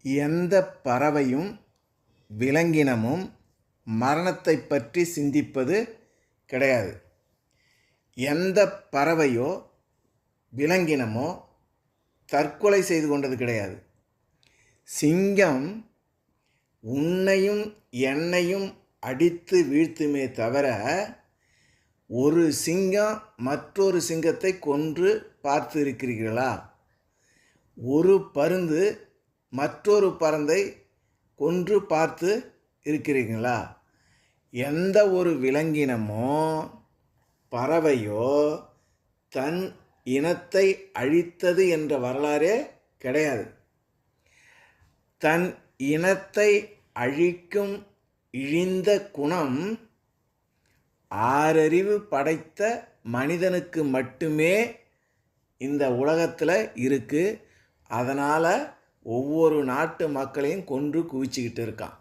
எந்த பறவையும் விலங்கினமும் மரணத்தை பற்றி சிந்திப்பது கிடையாது. எந்த பறவையோ விலங்கினமோ தற்கொலை செய்து கொண்டது கிடையாது. சிங்கம் உன்னையும் என்னையும் அடித்து வீழ்த்துமே தவிர ஒரு சிங்கம் மற்றொரு சிங்கத்தை கொன்று பார்த்து இருக்கிறீர்களா? ஒரு பருந்து மற்றொரு பறந்தை கொன்று பார்த்து இருக்கிறீர்களா? எந்த ஒரு விலங்கினமோ பறவையோ தன் இனத்தை அழித்தது என்ற வரலாறே கிடையாது. தன் இனத்தை அழிக்கும் இழிந்த குணம் ஆறறிவு படைத்த மனிதனுக்கு மட்டுமே இந்த உலகத்தில் இருக்குது. அதனால் ஒவ்வொரு நாட்டு மக்களையும் கொன்று குவிச்சிக்கிட்டு இருக்கான்.